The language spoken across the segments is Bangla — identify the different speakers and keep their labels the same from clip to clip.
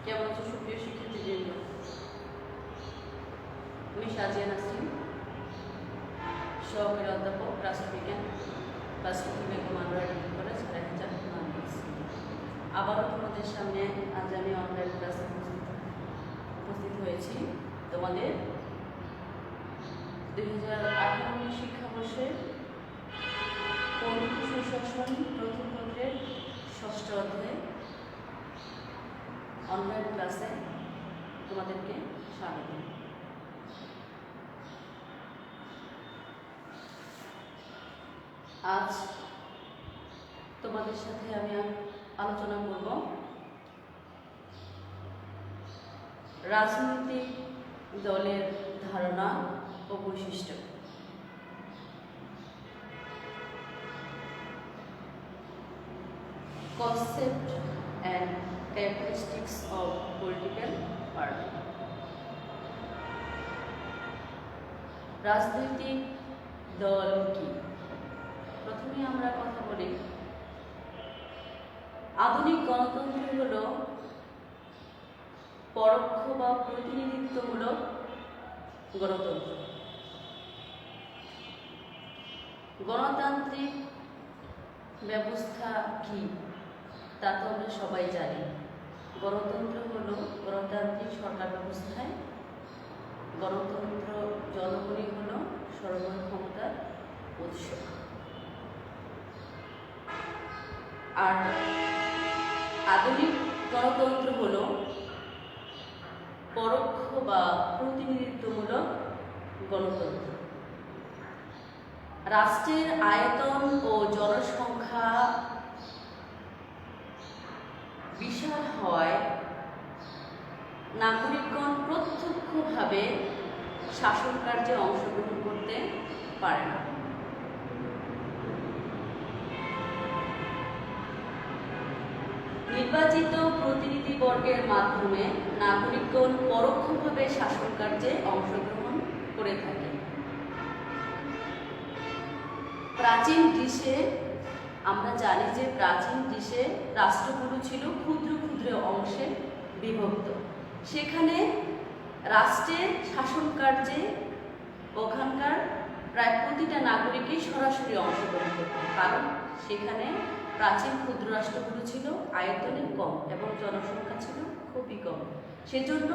Speaker 1: কেমন আছো সুপ্রিয় শিক্ষার্থীবৃন্দ? আমি সাজিয়া নাসরিন, সহকারী অধ্যাপক, রাষ্ট্রবিজ্ঞান, class 4 Begum Anowara degree college, Raihazar, Bangladesh. আবারও তোমাদের সামনে আজ আমি অনলাইন ক্লাসে উপস্থিত হয়েছি। তোমাদের 2018 শিক্ষাবর্ষের পরিবেশ সুশাসন প্রথম পত্রের 6ষ্ঠ অধ্যায়ে অনলাইন ক্লাসে তোমাদেরকে স্বাগত। আজ তোমাদের সাথে আমি আলোচনা করব রাজনৈতিক দলের ধারণা ও বৈশিষ্ট্য। Concept and characteristics of political party. রাজনৈতিক দল কি? প্রথমে আমরা কথা বলি, আধুনিক গণতন্ত্র হল পরোক্ষ বা প্রতিনিধিত্বমূলক গণতন্ত্র। গণতান্ত্রিক ব্যবস্থা কি তা তো আমরা সবাই জানি। গণতন্ত্র হল গণতান্ত্রিক সরকার ব্যবস্থায় গণতন্ত্র জনগণই হল সর্বোচ্চ ক্ষমতার উৎস। আর আধুনিক গণতন্ত্র হল পরোক্ষ বা প্রতিনিধিত্বমূলক গণতন্ত্র। রাষ্ট্রের আয়তন ও জনসংখ্যা বিশাল হওয়ায় নাগরিকগণ প্রত্যক্ষভাবে শাসন কার্যে অংশগ্রহণ করতে পারে না। নির্বাচিত প্রতিনিধিবর্গের মাধ্যমে নাগরিকগণ পরোক্ষভাবে শাসন কার্যে অংশগ্রহণ করে থাকে। প্রাচীন গ্রীসে আমরা জানি যে প্রাচীন গ্রীসে রাষ্ট্রগুলো ছিল ক্ষুদ্র ক্ষুদ্র অংশে বিভক্ত। সেখানে রাষ্ট্রের শাসন কার্যে ওখানকার প্রায় প্রতিটা নাগরিকই সরাসরি অংশগ্রহণ করত, কারণ সেখানে প্রাচীন ক্ষুদ্র রাষ্ট্রগুলো ছিল আয়তনে কম এবং জনসংখ্যা ছিল খুবই কম। সেজন্য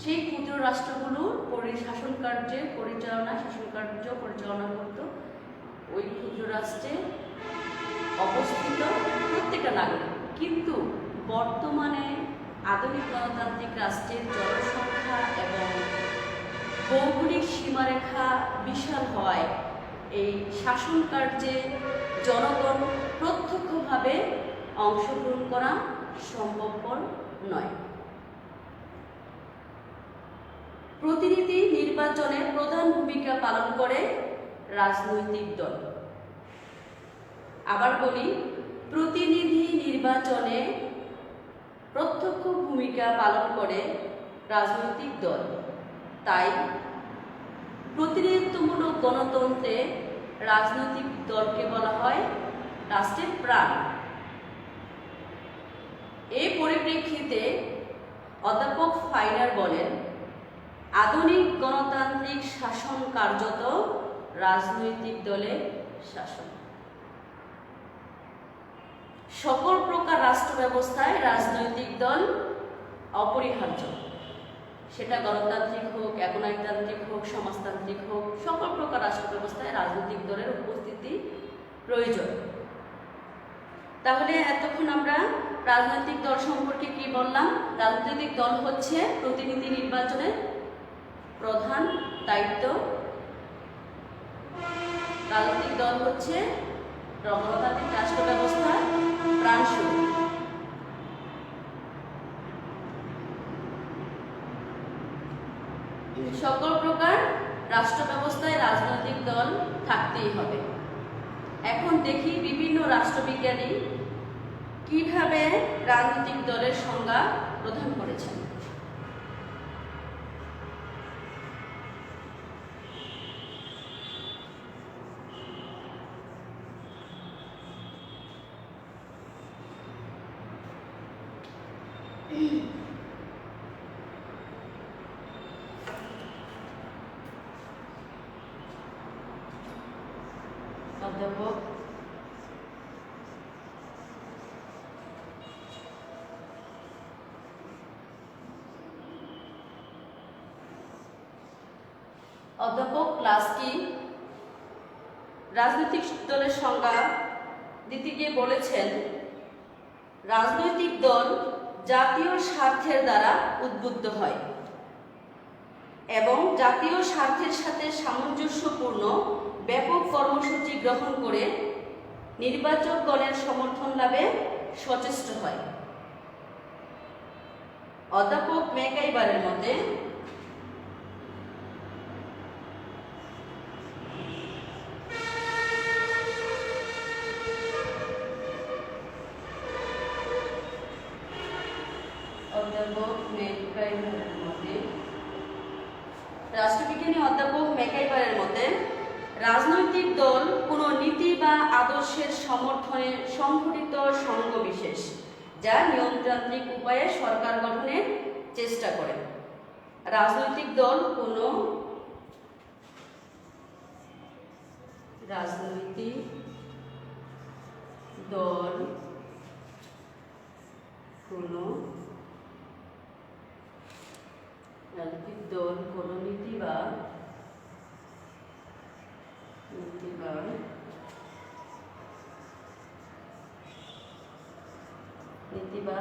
Speaker 1: সেই ক্ষুদ্র রাষ্ট্রগুলোর শাসন কার্য পরিচালনা করত ওই ক্ষুদ্র রাষ্ট্রে অবস্থিত প্রত্যেকটা নাগরিক। কিন্তু বর্তমানে আধুনিক গণতান্ত্রিক রাষ্ট্রের জনসংখ্যা এবং ভৌগোলিক সীমারেখা বিশাল হওয়ায় এই শাসন কার্যে জনগণ প্রত্যক্ষভাবে অংশগ্রহণ করা সম্ভবপর নয়। প্রতিনিধি নির্বাচনে প্রধান ভূমিকা পালন করে রাজনৈতিক দল। আবার বলি, প্রতিনিধি নির্বাচনে প্রত্যক্ষ ভূমিকা পালন করে রাজনৈতিক দল। তাই প্রতিনিধিত্বমূলক গণতন্ত্রে রাজনৈতিক দলকে বলা হয় রাষ্ট্রের প্রাণ। এই পরিপ্রেক্ষিতে অধ্যাপক ফাইনার বলেন, আধুনিক গণতান্ত্রিক শাসন কার্যত রাজনৈতিক দলের শাসন। সকল প্রকার রাষ্ট্র ব্যবস্থায় রাজনৈতিক দল অপরিহার্য। সেটা গণতান্ত্রিক হোক, একনায়কতান্ত্রিক হোক, সমাজতান্ত্রিক হোক, সকল প্রকার রাষ্ট্র ব্যবস্থায় রাজনৈতিক দলের উপস্থিতি প্রয়োজন। তাহলে এতক্ষণ আমরা রাজনৈতিক দল সম্পর্কে কি বললাম? রাজনৈতিক দল হচ্ছে প্রতিনিধি নির্বাচনের প্রধান দায়িত্ব। রাজনৈতিক দল হচ্ছে গণতান্ত্রিক রাষ্ট্র ব্যবস্থার প্রাণশক্তি। সকল প্রকার রাষ্ট্র ব্যবস্থায় রাজনৈতিক দল থাকতেই হবে। এখন দেখি বিভিন্ন রাষ্ট্রবিজ্ঞানী কিভাবে রাজনৈতিক দলের সংজ্ঞা প্রদান করেছেন। অধ্যাপক লাস্কি রাজনৈতিক দলের সংজ্ঞা দিতে গিয়ে বলেছেন, রাজনৈতিক দল জাতীয় স্বার্থের দ্বারা উদ্বুদ্ধ হয় এবং জাতীয় স্বার্থের সাথে সামঞ্জস্যপূর্ণ ব্যাপক কর্মসূচি গ্রহণ করে নির্বাচকগণের সমর্থন লাভে সচেষ্ট হয়। অধ্যাপক ম্যাকাইবারের মতে রাষ্ট্রবিজ্ঞানী অধ্যাপক ম্যাকাইবারের মতে রাজনৈতিক দল কোনো নীতি বা আদর্শের সমর্থনে সংগঠিত সংঘ বিশেষ, যা নিয়মতান্ত্রিক উপায়ে সরকার গঠনের চেষ্টা করে। রাজনৈতিক দল কোনো নীতি বা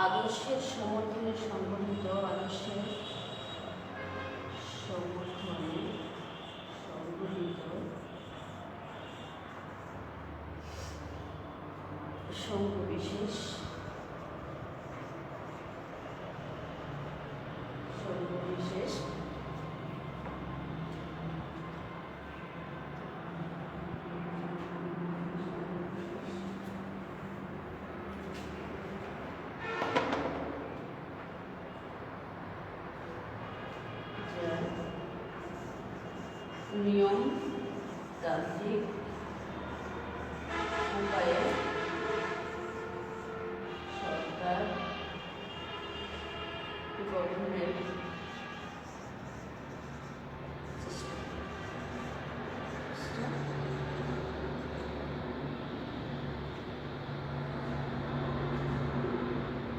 Speaker 1: আদর্শের সমর্থনে সংগঠিত সংঘ বিশেষ নিয়মতান্ত্রিক উপায়ে সরকার গঠনের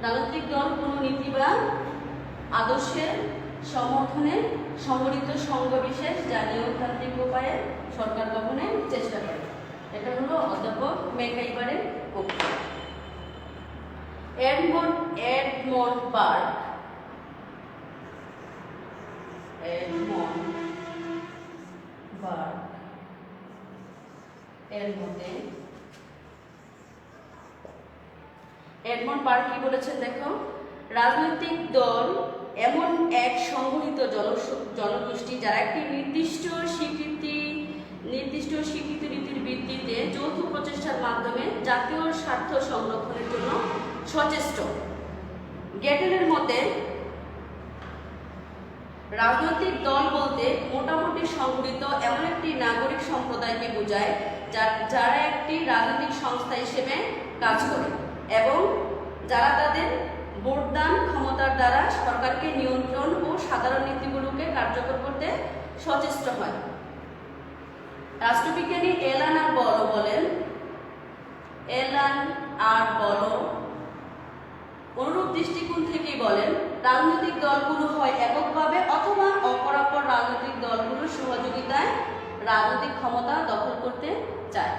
Speaker 1: রাজনৈতিক দল কোনো নীতি বা আদর্শের সমর্থনে সংগঠিত সংঘ বিশেষ, যা নিয়মতান্ত্রিক উপায়ে সরকার গঠনের চেষ্টা করে। এটা হলো অধ্যাপক ম্যাকাইবারের বক্তব্য। এডমন্ড বার্গ এর মতে এডমন্ড বার্গ কি বলেছেন দেখো, রাজনৈতিক দল এমন এক সংগঠিত জনগোষ্ঠী যারা একটি নির্দিষ্ট স্বীকৃতি নীতির ভিত্তিতে যৌথ প্রচেষ্টার মাধ্যমে জাতীয় স্বার্থ সংরক্ষণের জন্য সচেষ্ট। গ্যাটেনের মতে রাজনৈতিক দল বলতে মোটামুটি সংগঠিত এমন একটি নাগরিক সম্প্রদায়কে বোঝায় যারা একটি রাজনৈতিক সংস্থা হিসেবে কাজ করে এবং যারা তাদের ভোটদান ক্ষমতার দ্বারা সরকারকে নিয়ন্ত্রণ ও সাধারণ নীতিগুলোকে কার্যকর করতে সচেষ্ট হয়। রাষ্ট্রবিজ্ঞানী এলান আর বলো অনুরূপ দৃষ্টিকোণ থেকেই বলেন, রাজনৈতিক দলগুলো হয় এককভাবে অথবা অপরাপর রাজনৈতিক দলগুলোর সহযোগিতায় রাজনৈতিক ক্ষমতা দখল করতে চায়।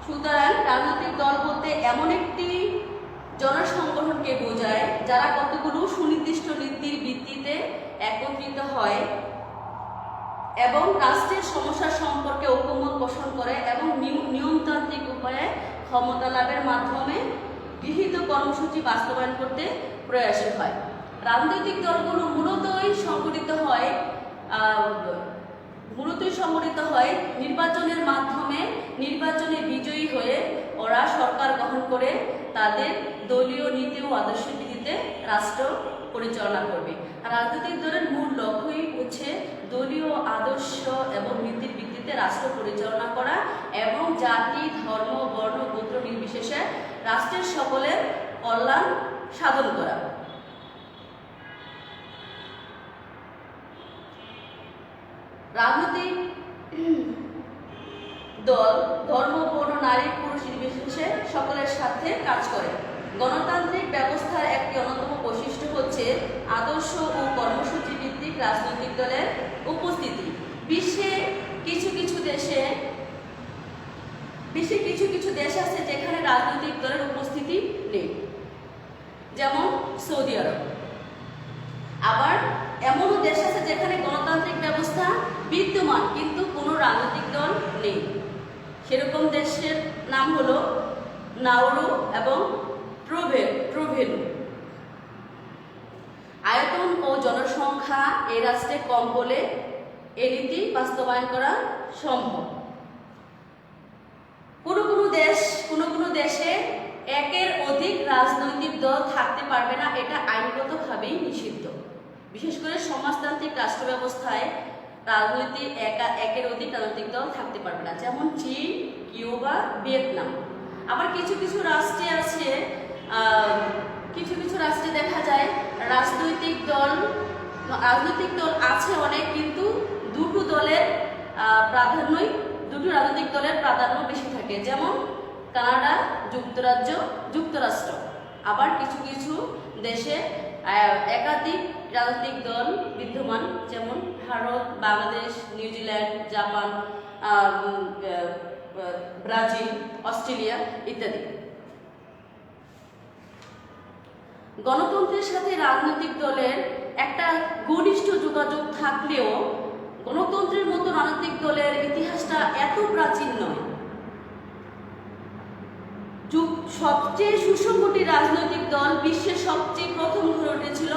Speaker 1: সুতরাং রাজনৈতিক দল বলতে এমন একটি জনসংগঠনকে বোঝায় যারা কতগুলো সুনির্দিষ্ট নীতির ভিত্তিতে একত্রিত হয় এবং রাষ্ট্রের সমস্যা সম্পর্কে ঐকমত্য পোষণ করে এবং নিয়মতান্ত্রিক উপায়ে ক্ষমতা লাভের মাধ্যমে গৃহীত কর্মসূচি বাস্তবায়ন করতে প্রয়াসী হয়। রাজনৈতিক দলগুলো মূলতই সংগঠিত হয় নির্বাচনের মাধ্যমে। নির্বাচনে বিজয়ী হয়ে ওরা সরকার গঠন করে তাদের দলীয় নীতি ও আদর্শের ভিত্তিতে রাষ্ট্র পরিচালনা করবে। রাজনৈতিক দলের মূল লক্ষ্যই হচ্ছে দলীয় আদর্শ এবং নীতির ভিত্তিতে রাষ্ট্র পরিচালনা করা এবং জাতি, ধর্ম, বর্ণ, গোত্র নির্বিশেষে রাষ্ট্রের সকলের কল্যাণ সাধন করা। রাজনৈতিক দল ধর্ম, বর্ণ, নারী, পুরুষ নির্বিশেষে সকলের সাথে কাজ করে। গণতান্ত্রিক ব্যবস্থার একটি অন্যতম বৈশিষ্ট্য হচ্ছে আদর্শ ও কর্মসূচি ভিত্তিক রাজনৈতিক দলের উপস্থিতি। বিশ্বে কিছু কিছু দেশ আছে যেখানে রাজনৈতিক দলের উপস্থিতি নেই, যেমন সৌদি আরব। আবার এমনও দেশ আছে যেখানে গণতান্ত্রিক ব্যবস্থা বিদ্যমান কিন্তু কোনো রাজনৈতিক দল নেই। সেরকম দেশের নাম হলো নাউরু এবং ট্রুভেনু। আয়তন ও জনসংখ্যা এই রাষ্ট্রে কম বলে এই নীতি বাস্তবায়ন করা সম্ভব। কোনো দেশে একের অধিক রাজনৈতিক দল থাকতে পারবে না, এটা আইনগতভাবেই নিষিদ্ধ। বিশেষ করে সমাজতান্ত্রিক রাষ্ট্র ব্যবস্থায় একের অধিক রাজনৈতিক দল থাকতে পারবে না, যেমন চীন, কিউবা, ভিয়েতনাম। আবার কিছু কিছু রাষ্ট্রে দেখা যায় রাজনৈতিক দল আছে অনেক, কিন্তু দুটো রাজনৈতিক দলের প্রাধান্য বেশি থাকে, যেমন কানাডা, যুক্তরাষ্ট্র। আবার কিছু কিছু দেশে একাধিক রাজনৈতিক দল বিদ্যমান, যেমন Bharat, Bangladesh, New Zealand, Japan, Brazil, Australia ইত্যাদি। গণতন্ত্রের সাথে রাজনৈতিক দলের একটা ঘনিষ্ঠ যোগাযোগ থাকলেও গণতন্ত্রের মতো রাজনৈতিক দলের ইতিহাসটা এত প্রাচীন নয়। সবচেয়ে সুসংগঠিত রাজনৈতিক দল বিশ্বের সবচেয়ে প্রথম গড়ে উঠেছিল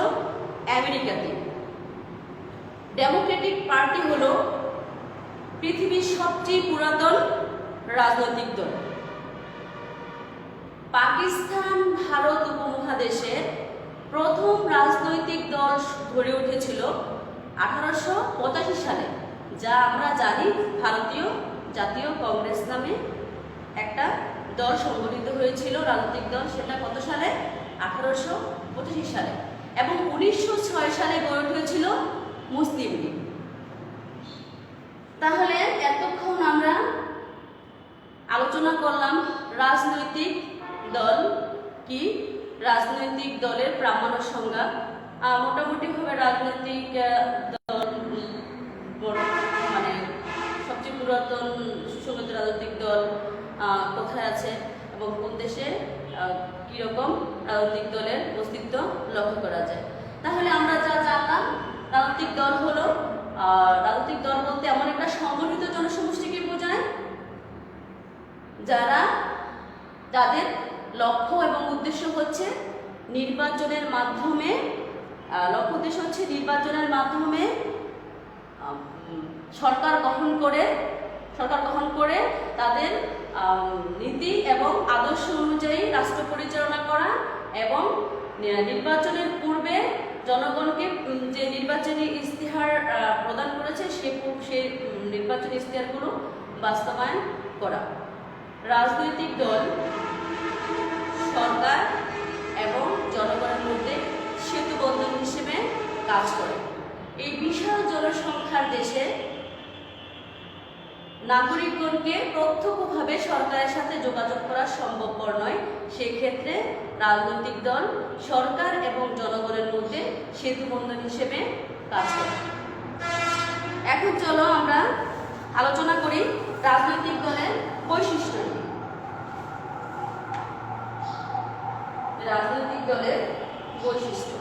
Speaker 1: আমেরিকাতে। ডেমোক্রেটিক পার্টি হলো পৃথিবীর সবচেয়ে পুরাতন রাজনৈতিক দল। পাকিস্তান ভারত উপমহাদেশের প্রথম রাজনৈতিক দল গড়ে উঠেছিল 1885 সালে, যা আমরা জানি ভারতীয় জাতীয় কংগ্রেস নামে একটা দল সংগঠিত হয়েছিল, রাজনৈতিক দল। সেটা কত সালে? 1885 সালে। এবং 1906 সালে গড়ে উঠেছিল মুসলিম লীগ। তাহলে এতক্ষণ আমরা আলোচনা করলাম রাজনৈতিক দল কি, রাজনৈতিক দলের প্রামাণ্য সংজ্ঞা। মোটামুটিভাবে রাজনৈতিক দল মানে সবচেয়ে পুরাতন সুসংগঠিত রাজনৈতিক দল কোথায় আছে এবং কোন দেশে কীরকম রাজনৈতিক দলের অস্তিত্ব লক্ষ্য করা যায়। তাহলে আমরা যা জানলাম, রাজনৈতিক দল হলো রাজনৈতিক দল বলতে এমন একটা সংগঠিত জনসমষ্টিকে বোঝায় যাদের লক্ষ্য এবং উদ্দেশ্য হচ্ছে নির্বাচনের মাধ্যমে সরকার গঠন করে তাদের নীতি এবং আদর্শ অনুযায়ী রাষ্ট্র পরিচালনা করা এবং নির্বাচনের পূর্বে জনগণকে যে নির্বাচনী ইশতেহার প্রদান করেছে সেই নির্বাচনী ইশতেহারগুলো বাস্তবায়ন করা। রাজনৈতিক দল সরকার এবং জনগণের মধ্যে সেতুবন্ধন হিসেবে কাজ করে। এই বিশাল জনসংখ্যার দেশে নাগরিকগণকে প্রত্যক্ষভাবে সরকারের সাথে যোগাযোগ করা সম্ভবপর নয়। সেক্ষেত্রে রাজনৈতিক দল সরকার এবং জনগণের মধ্যে সেতুবন্ধন হিসেবে কাজ করে। এখন চলো আমরা আলোচনা করি রাজনৈতিক দলের বৈশিষ্ট্য নিয়ে। রাজনৈতিক দলের বৈশিষ্ট্য।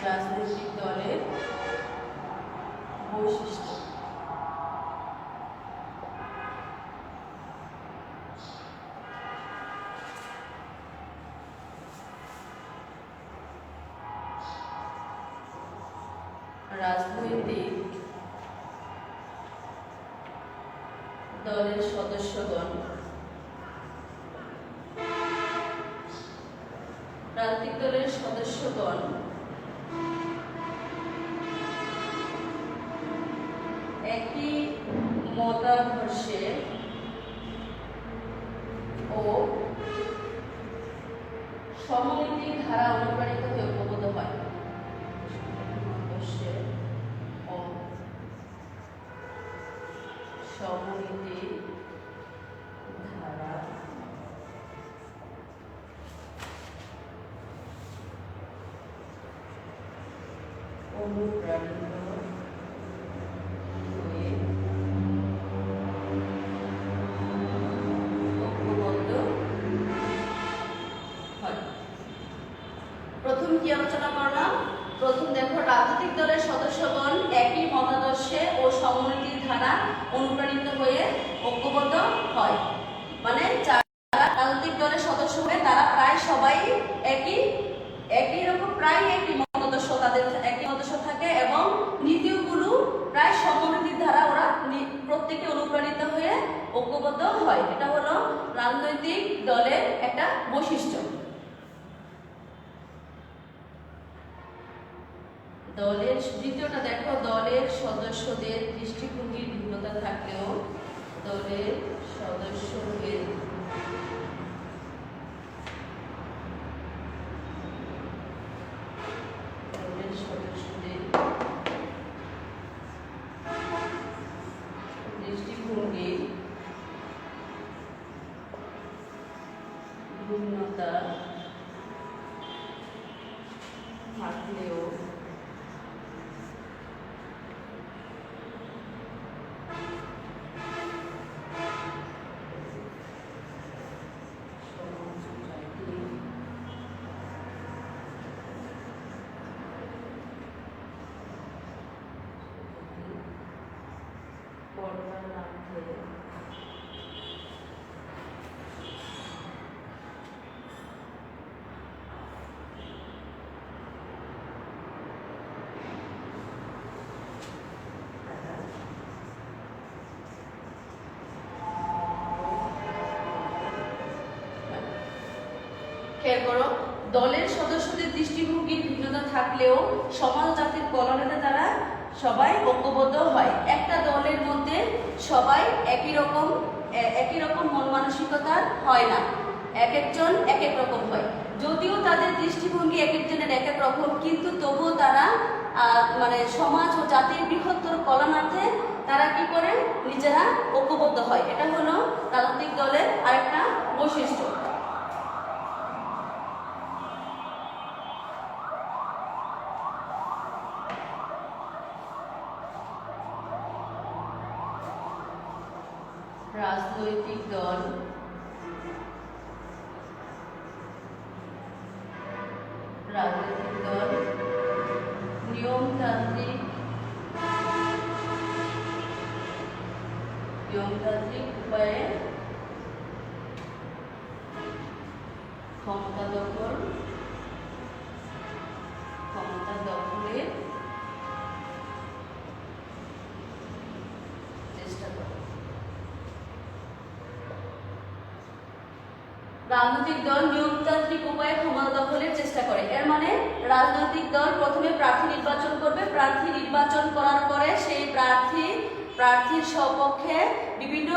Speaker 1: রাজনৈতিক দলের বৈশিষ্ট্য। রাজনৈতিক দলের সদস্যগণ একই মতাদর্শে ও সমনীতির ধারা অনুপ্রাণিত হয়ে ঐক্যবদ্ধ হয়। সমনীতির ধারা অনুপ্রাণিত হয়ে ঐক্যবদ্ধ হয়। প্রথম কি আলোচনা করলাম? প্রথম দেখো, রাজনৈতিক দলের সদস্যগণ একই মতাদর্শে ও সমনীতির ধারা অনুপ্রাণিত হয়ে ঐক্যবদ্ধ হয়। মানে যারা রাজনৈতিক দলের সদস্য হবে তারা প্রায় সবাই একই রকম, প্রায় একই মতাদর্শ, তাদের একই মতাদর্শ থাকে এবং নীতিগুলো প্রায় সমনীতির ধারা ওরা প্রত্যেকে অনুপ্রাণিত হয়ে ঐক্যবদ্ধ হয়। এটা হলো রাজনৈতিক দলের একটা বৈশিষ্ট্য। দলের দ্বিতীয়টা দেখো, দলের সদস্যদের দৃষ্টিভঙ্গির ভিন্নতা থাকলেও দলের সদস্যদের দৃষ্টিভঙ্গির ভিন্নতা থাকলেও খেয়াল করো, দলের সদস্যদের দৃষ্টিভঙ্গির ভিন্নতা থাকলেও সমাজ জাতির কল্যাণে তারা সবাই ঐক্যবদ্ধ হয়। একটা দলের মধ্যে সবাই একই রকম মন মানসিকতার হয় না, এক একজন এক এক রকম হয়। যদিও তাদের দৃষ্টিভঙ্গি এক একজনের এক এক রকম, কিন্তু তবুও তারা মানে সমাজ ও জাতির বৃহত্তর কল্যাণার্থে তারা কি করে নিজেরা ঐক্যবদ্ধ হয়। এটা হলো রাজনৈতিক দলের আরেকটা বৈশিষ্ট্য। রাজনৈতিক দল নিয়মতান্ত্রিক উপায়ে ক্ষমতা দখলের চেষ্টা করে। রাজনৈতিক দল নিয়মতান্ত্রিক উপায়ে ক্ষমতা দখলের চেষ্টা করে। এর মানে রাজনৈতিক দল প্রথমে প্রার্থী নির্বাচন করবে, প্রার্থী নির্বাচন করার পরে সেই প্রার্থীর সপক্ষে বিভিন্ন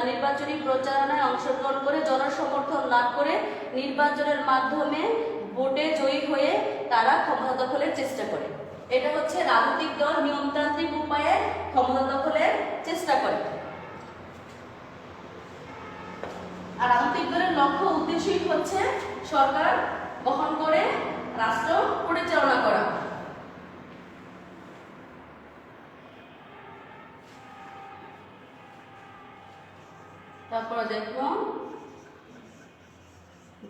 Speaker 1: নির্বাচনী প্রচারণায় অংশগ্রহণ করে জনসমর্থন লাভ করে নির্বাচনের মাধ্যমে ভোটে জয়ী হয়ে তারা ক্ষমতা দখলের চেষ্টা করে। এটা হচ্ছে রাজনৈতিক দল নিয়মতান্ত্রিক উপায়ে ক্ষমতা দখলের চেষ্টা করে। আর রাজনৈতিক দলের লক্ষ্য উদ্দেশ্যই হচ্ছে সরকার গঠন করে রাষ্ট্র পরিচালনা করা। তারপর দেখো,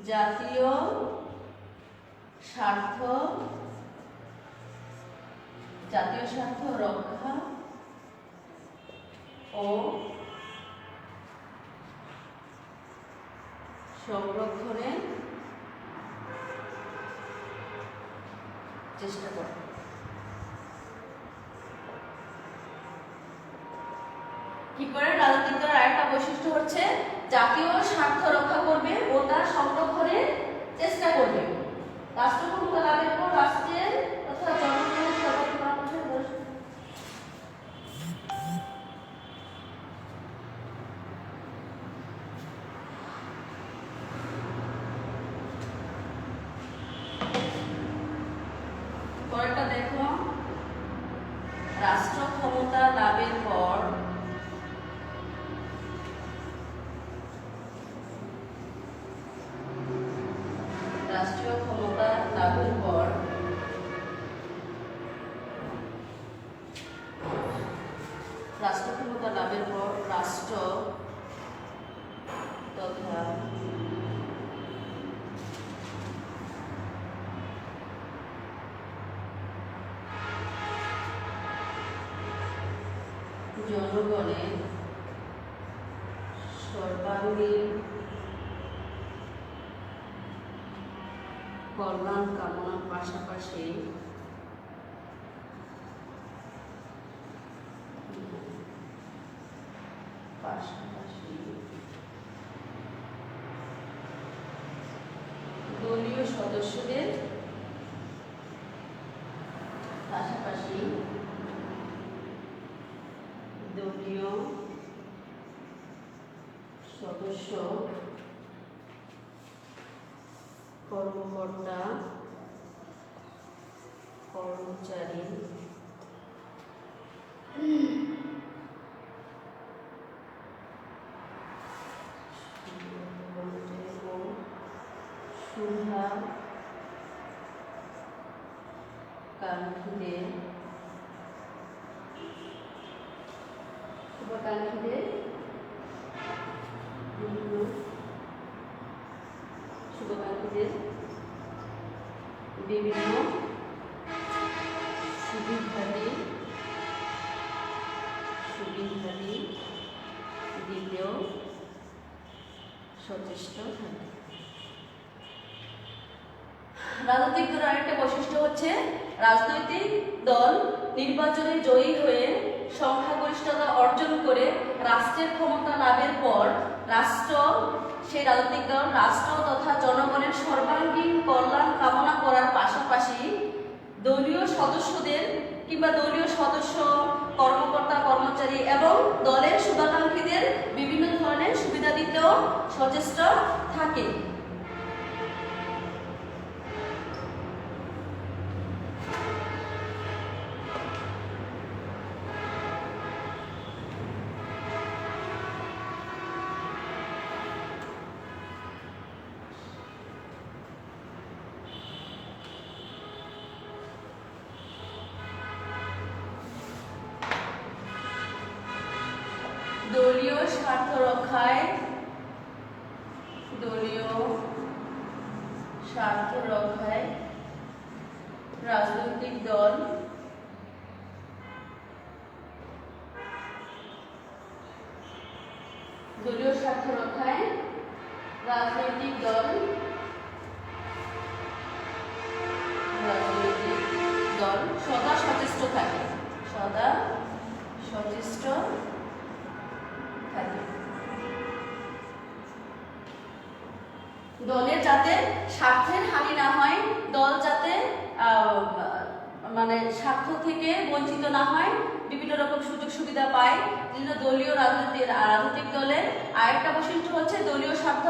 Speaker 1: জাতীয় স্বার্থ রক্ষা ও সংরক্ষণের চেষ্টা করে। কি করে? রাজনৈতিক দলের আরেকটা বৈশিষ্ট্য হচ্ছে জাতীয় স্বার্থ রক্ষা করবে ও তার সংরক্ষণের চেষ্টা করবে। রাষ্ট্র ক্ষমতা লাভের পর রাষ্ট্রের তথা জনগণের জনগণের সর্বাঙ্গীন কল্যাণ কামনার পাশাপাশি দলীয় সদস্যদের পাশাপাশি দলীয় সদস্য কর্মকর্তা কর্মচারী শুভাকাঙ্ক্ষীদের বিভিন্ন সুবিধাদি দিতেও সচেষ্ট থাকে। রাজনৈতিক দলের আরেকটা বৈশিষ্ট্য হচ্ছে রাজনৈতিক দল নির্বাচনে জয়ী হয়ে সংখ্যাগরিষ্ঠতা অর্জন করে রাষ্ট্রের ক্ষমতা লাভের পর সেই রাজনৈতিক দল রাষ্ট্র তথা জনগণের সর্বাঙ্গীন কল্যাণ কামনা করার পাশাপাশি দলীয় সদস্যদের কিংবা দলীয় সদস্য কর্মকর্তা কর্মচারী এবং দলের শুভাকাঙ্ক্ষীদের বিভিন্ন ধরনের সুবিধা দিতেও সচেষ্ট থাকে। দলীয় স্বার্থ রক্ষায় রাজনৈতিক দল সদা সচেষ্ট থাকে। দলের যাতে স্বার্থের হানি না হয়, দল যাতে স্বার্থ থেকে বঞ্চিত না হয়, বিভিন্ন রকম সুযোগ সুবিধা পায়। দলীয় রাজনৈতিক দলের আরেকটা বৈশিষ্ট্য হচ্ছে দলীয় স্বার্থ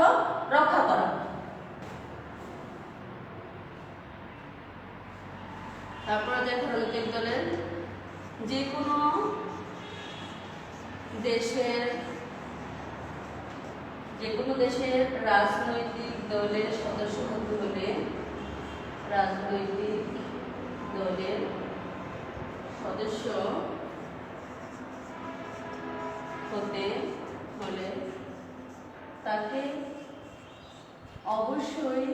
Speaker 1: রক্ষা করা। তারপরে দেখো রাজনৈতিক দলের যে কোনো দেশের রাজনৈতিক দলের সদস্য হতে হলে তাকে অবশ্যই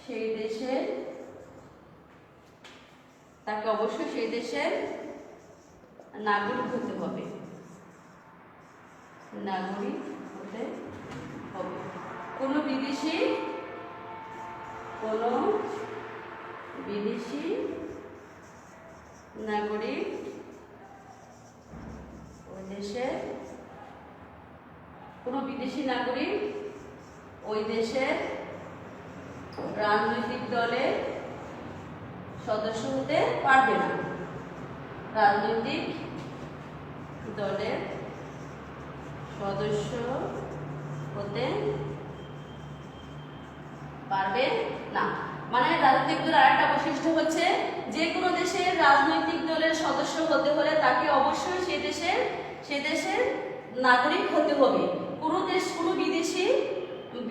Speaker 1: সেই দেশের নাগরিক হতে হবে। কোনো বিদেশি নাগরিক ওই দেশের রাজনৈতিক দলের সদস্য হতে পারবে না। রাজনৈতিক দলের সদস্য হতে পারবে না। মানে রাজনৈতিক দলের আরেকটা বৈশিষ্ট্য হচ্ছে যে কোনো দেশের রাজনৈতিক দলের সদস্য হতে হলে তাকে অবশ্যই সেই দেশের নাগরিক হতে হবে।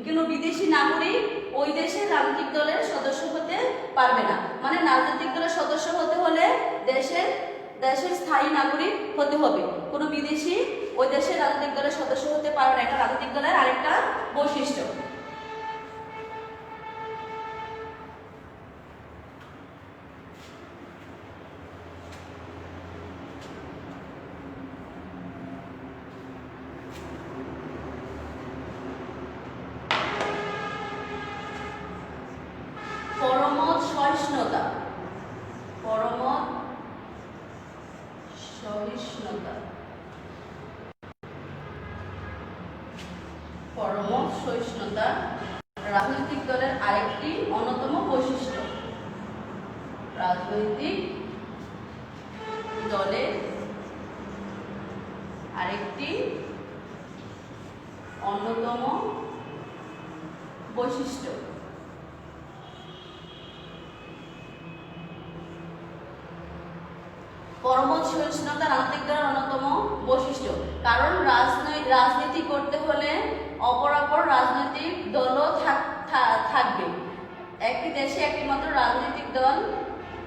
Speaker 1: কোনো বিদেশি নাগরিক ওই দেশের রাজনৈতিক দলের সদস্য হতে পারবে না। মানে রাজনৈতিক দলের সদস্য হতে হলে দেশের স্থায়ী নাগরিক হতে হবে। কোনো বিদেশি ওই দেশের রাজনৈতিক দলের সদস্য হতে পারবে না। এটা রাজনৈতিক দলের আরেকটা বৈশিষ্ট্য। সহিষ্ণুতা, পরমত সহিষ্ণুতা, পরমত সহিষ্ণুতা রাজনৈতিক দলের আরেকটি অন্যতম বৈশিষ্ট্য। রাজনৈতিক দলের আরেকটি অন্যতম বৈশিষ্ট্য। পরমত সহিষ্ণুতা রাজনৈতিক দলের অন্যতম বৈশিষ্ট্য, কারণ রাজনীতি করতে হলে অপরাপর রাজনৈতিক দলও থাকবে। একটি দেশে একটি মাত্র রাজনৈতিক দল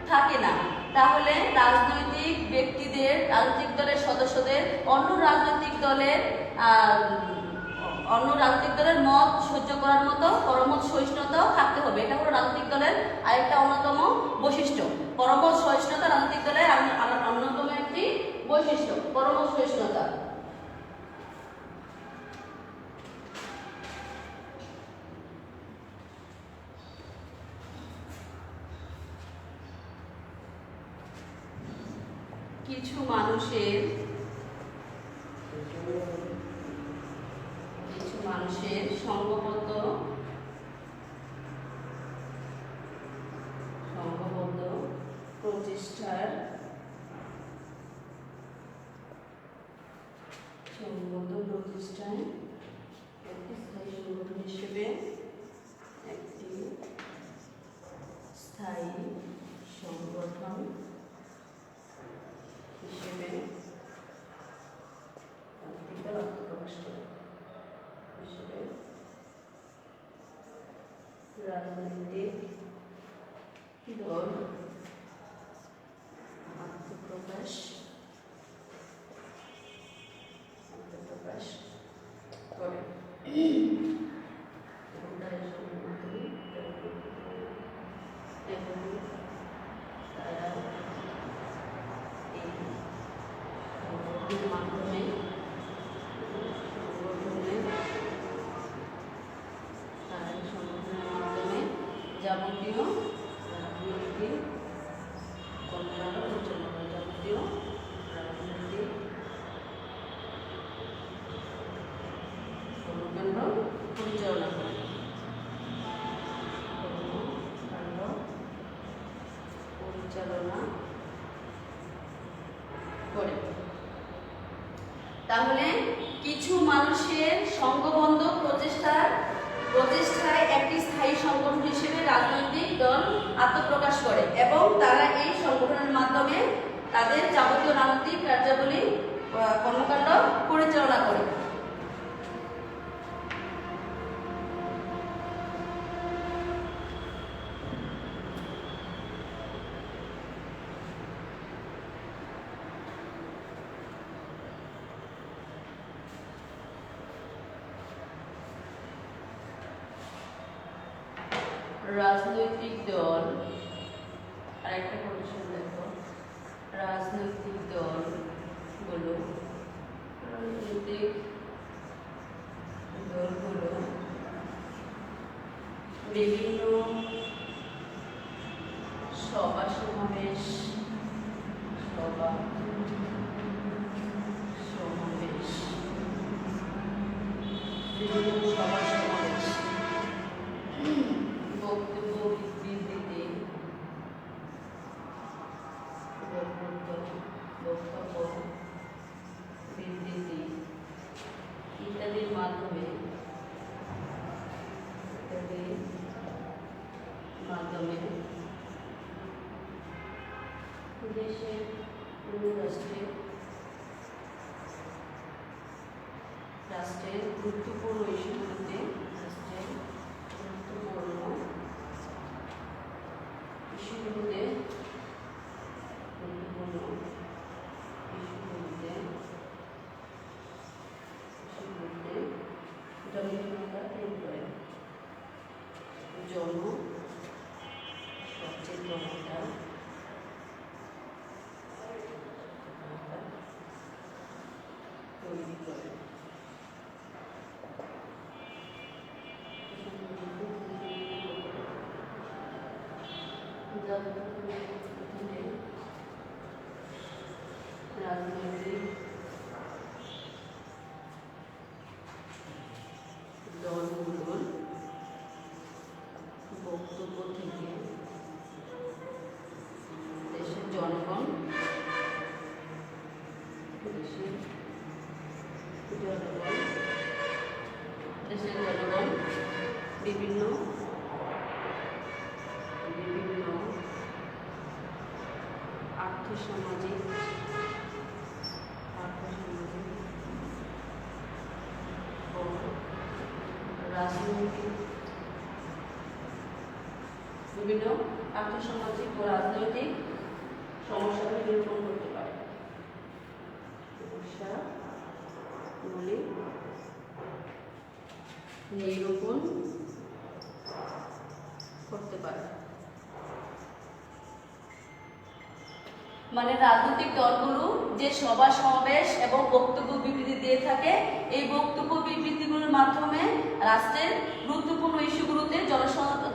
Speaker 1: থাকে না, তাহলে রাজনৈতিক ব্যক্তিদের, রাজনৈতিক দলের সদস্যদের অন্য রাজনৈতিক দলের মত সহ্য করার মতো পরমত সহিষ্ণুতাও থাকতে হবে। এটা হলো রাজনৈতিক দলের আরেকটা অন্যতম বৈশিষ্ট্য। পরমত সহিষ্ণুতা রাজনৈতিক দলের অন্যতম একটি বৈশিষ্ট্য, পরমত সহিষ্ণুতা। কিছু মানুষের সংঘবদ্ধ প্রচেষ্টার একটি স্থায়ী সংগঠন হিসেবে আত্মপ্রকাশ করে। রাজনৈতিক দল আত্মপ্রকাশ করে। তারা এই মাধ্যমে যাবতীয় রাজনৈতিক কর্মকাণ্ড পরিচালনা করে। যাবতীয় রাজনৈতিক কর্মকাণ্ড পরিচালনা করে। তাহলে কিছু মানুষের সংঘবদ্ধ প্রচেষ্টায় একটি স্থায়ী সংগঠন হিসেবে রাজনৈতিক দল আত্মপ্রকাশ করে এবং তারা এই সংগঠনের মাধ্যমে তাদের যাবতীয় রাজনৈতিক কার্যাবলী কর্মকাণ্ড পরিচালনা করে। রাজনৈতিক দল আরেকটা পরিচয় দেখো। রাজনৈতিক দলগুলো বিভিন্ন সভা সমাবেশ বক্তব্য বিবৃতি ইত্যাদির মাধ্যমে দেশের রাষ্ট্রের গুরুত্বপূর্ণ ইস্যুগুলোতে জনসচেতনতা তৈরি করে। জনসচেতনতা তৈরি করে। রাজনৈতিক দলগুলোর বক্তব্য থেকে দেশের জনগণ বিভিন্ন আর্থসামাজিক ও রাজনৈতিক সমস্যাগুলি নিরূপণ করতে পারে। সমস্যাগুলি নিরূপণ করতে পারে। মানে রাজনৈতিক দলগুলো যে সভা সমাবেশ এবং বক্তব্য বিবৃতি দিয়ে থাকে, এই বক্তব্য বিবৃতিগুলোর মাধ্যমে রাষ্ট্রের গুরুত্বপূর্ণ ইস্যুগুলোতে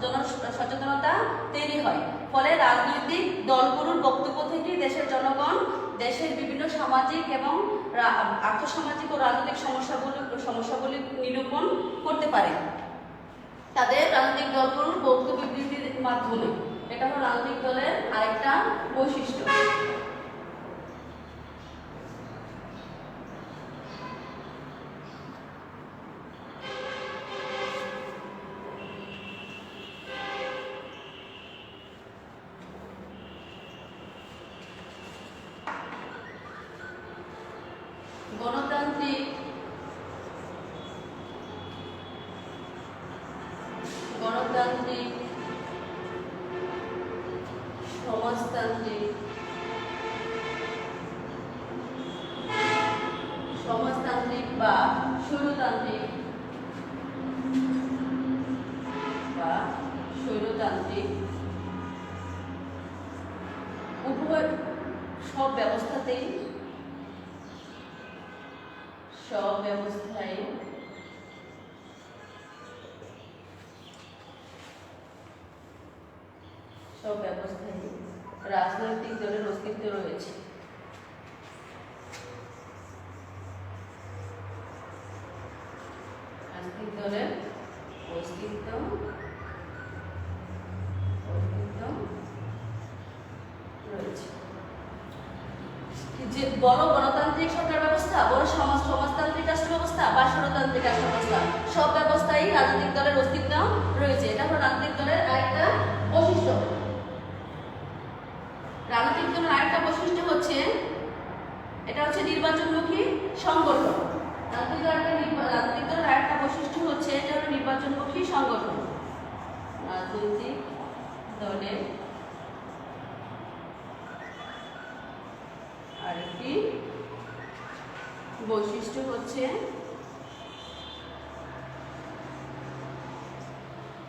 Speaker 1: জনসচেতনতা তৈরি হয়। ফলে রাজনৈতিক দলগুলোর বক্তব্য থেকে দেশের জনগণ দেশের বিভিন্ন সামাজিক এবং আর্থসামাজিক ও রাজনৈতিক সমস্যাগুলি নিরূপণ করতে পারে তাদের রাজনৈতিক দলগুলোর বক্তব্য বিবৃতির মাধ্যমে। এটা হলো রাজনৈতিক দলের আরেকটা বৈশিষ্ট্য। গণতান্ত্রিক সমাজতান্ত্রিক বা স্বৈরতান্ত্রিক উভয় সব ব্যবস্থায় রাজনৈতিক দলের অস্তিত্ব রয়েছে। রাজনৈতিক দলের অস্তিত্ব রয়েছে। যে বড় গণতান্ত্রিক সরকার ব্যবস্থা, বড় সমাজতান্ত্রিক রাষ্ট্র ব্যবস্থা বা স্বৈরতান্ত্রিক রাষ্ট্র ব্যবস্থা, সব ব্যবস্থায় রাজনৈতিক দলের অস্তিত্ব রয়েছে। এটা হলো রাজনৈতিক দলের আরেকটা বৈশিষ্ট্য। রাজনৈতিক দলের আরেকটা বৈশিষ্ট্য হচ্ছে এটা হচ্ছে নির্বাচনমুখী সংগঠন। রাজনৈতিক দলের আরেকটা বৈশিষ্ট্য হচ্ছে এটা হলো নির্বাচনমুখী সংগঠন। রাজনৈতিক দলের আরেকটি বৈশিষ্ট্য হচ্ছে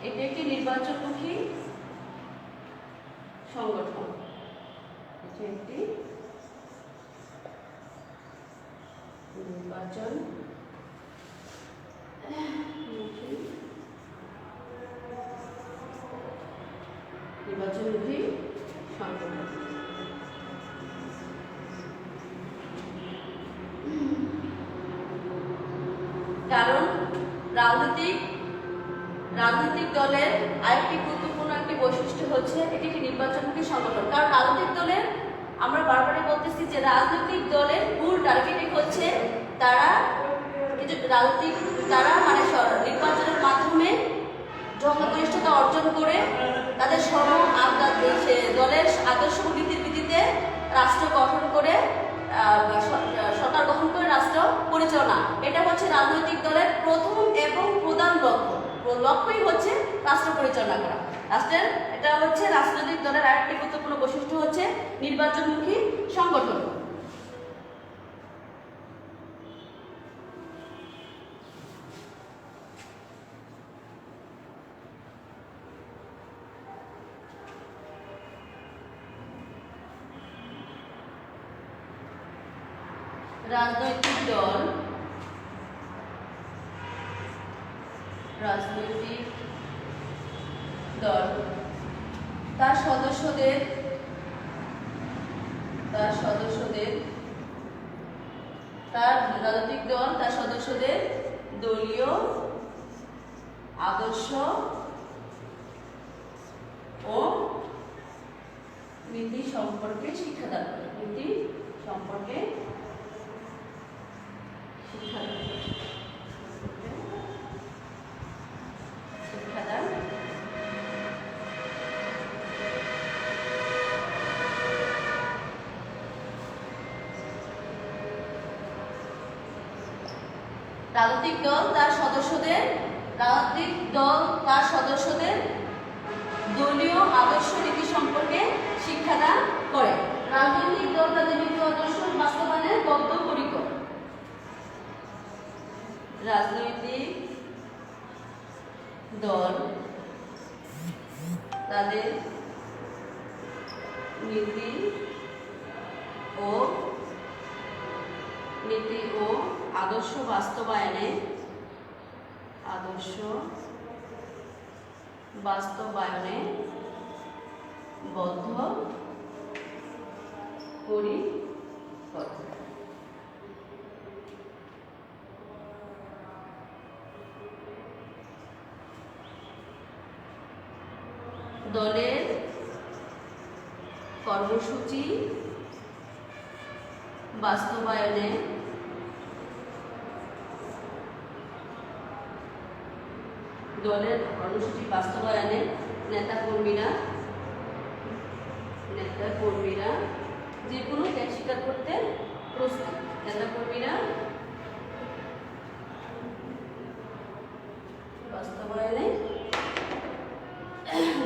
Speaker 1: এটি একটি নির্বাচনমুখী সংগঠন। এটি একটি নির্বাচনমুখী সংগঠন। কারণ রাজনৈতিক দলের আরেকটি গুরুত্বপূর্ণ একটি বৈশিষ্ট্য হচ্ছে এটি একটি নির্বাচনমুখী সংগঠন। কারণ রাজনৈতিক দলের আমরা বারবারই বলতেছি যে রাজনৈতিক দলের মূল টার্গেটিং হচ্ছে তারা মানে নির্বাচনের মাধ্যমে জনগোষ্ঠীতা অর্জন করে তাদের দলের আদর্শ নীতির ভিত্তিতে রাষ্ট্র গঠন করে সরকার গঠন করে রাষ্ট্র পরিচালনা। এটা হচ্ছে রাজনৈতিক দলের প্রথম এবং প্রধান লক্ষ্যই হচ্ছে রাষ্ট্র পরিচালনা করা। এটা হচ্ছে রাজনৈতিক দলের আরেকটি গুরুত্বপূর্ণ বৈশিষ্ট্য হচ্ছে নির্বাচনমুখী সংগঠন। রাজনৈতিক দল তার সদস্য সদস্যদের তার রাজনৈতিক দল তার সদস্যদের দলীয় আদর্শ ও নীতি সম্পর্কে শিক্ষাদান করে। নীতি সম্পর্কে শিক্ষাদান রাজনৈতিক দল তার সদস্যদের দলীয় আদর্শ নীতি সম্পর্কে শিক্ষাদান করে। রাজনৈতিক দল তাদের নীতি আদর্শ বাস্তবায়নে বদ্ধপরিকর। রাজনৈতিক দল তাদের নীতি ও আদর্শ বাস্তবায়নে বদ্ধপরিকর। দলের কর্মসূচি বাস্তবায়নে নেতাকর্মীরা যে কোনো ত্যাগ স্বীকার করতে প্রস্তুত।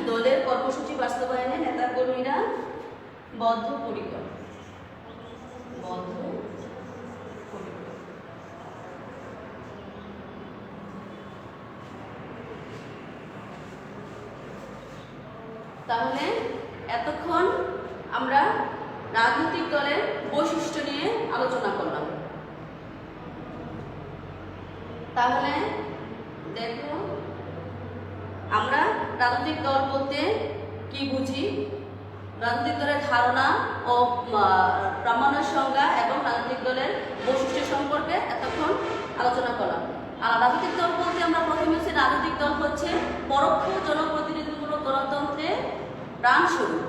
Speaker 1: দলের কর্মসূচি বাস্তবায়নে নেতাকর্মীরা বদ্ধপরিকর। তাহলে এতক্ষণ আমরা রাজনৈতিক দলের বৈশিষ্ট্য নিয়ে আলোচনা করলাম। তাহলে দেখো আমরা রাজনৈতিক দল বলতে কি বুঝি, রাজনৈতিক দলের ধারণা ও প্রামাণ্য সংজ্ঞা এবং রাজনৈতিক দলের বৈশিষ্ট্য সম্পর্কে এতক্ষণ আলোচনা করলাম। আর রাজনৈতিক দল বলতে আমরা প্রথমে রাজনৈতিক দল হচ্ছে পরোক্ষ জনপ্রতিনিধিমূলক গণতন্ত্রের প্রাণস্বরূপ।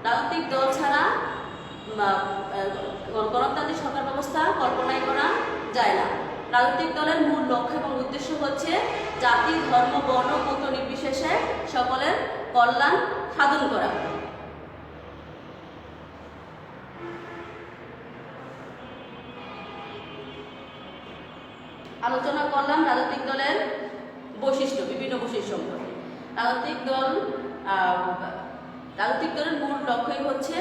Speaker 1: রাজনৈতিক দল ছাড়া গণতান্ত্রিক সরকার ব্যবস্থা কল্পনাই করা যায় না। রাজনৈতিক দলের মূল লক্ষ্য এবং উদ্দেশ্য হচ্ছে জাতি, ধর্ম, বর্ণ, গোত্র নির্বিশেষে সকলের কল্যাণ সাধন করা। আলোচনা করলাম রাজনৈতিক দলের বৈশিষ্ট্য, বিভিন্ন বৈশিষ্ট্য সম্পর্কে। রাজনৈতিক দলের মূল লক্ষ্যই হচ্ছে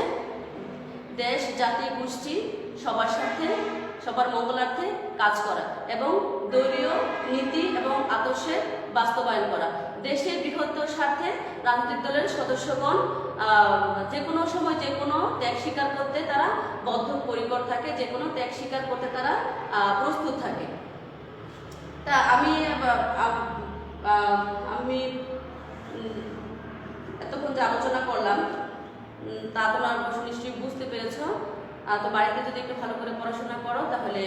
Speaker 1: দেশ, জাতি, গোষ্ঠী সবার সাথে সবার মঙ্গলার্থে কাজ করা এবং দলীয় নীতি এবং আদর্শের বাস্তবায়ন করা। দেশের বৃহত্তর স্বার্থে রাজনৈতিক দলের সদস্যগণ যে কোনো সময় যে কোনো ত্যাগ স্বীকার করতে তারা বদ্ধপরিকর থাকে, যে কোনো ত্যাগ স্বীকার করতে তারা প্রস্তুত থাকে। তা আমি এতক্ষণ যে আলোচনা করলাম তা তোমরা নিশ্চয়ই বুঝতে পেরেছ। তো বাড়িতে যদি একটু ভালো করে পড়াশোনা করো তাহলে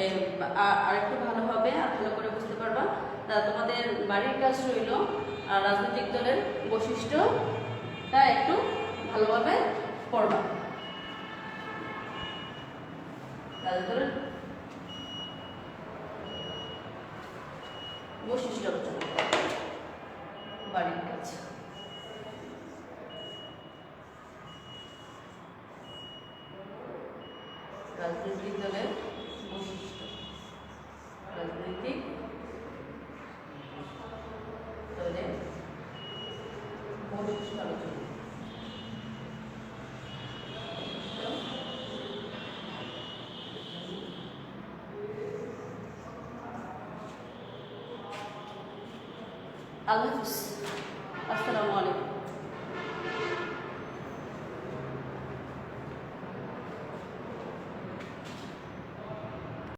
Speaker 1: আরেকটু ভালো হবে, আর ভালো করে বুঝতে পারবা। তা তোমাদের বাড়ির কাজ রইল রাজনৈতিক দলের বৈশিষ্ট্যটা একটু ভালোভাবে পড়বা। রাজনৈতিক দলের বৈশিষ্ট্য বাড়ির কাজ। রাজনৈতিক দলের বৈশিষ্ট্য, রাজনৈতিক দলের বৈশিষ্ট্য আলোচনা। আল্লাহ হাফিজ, আসসালামু আলাইকুম।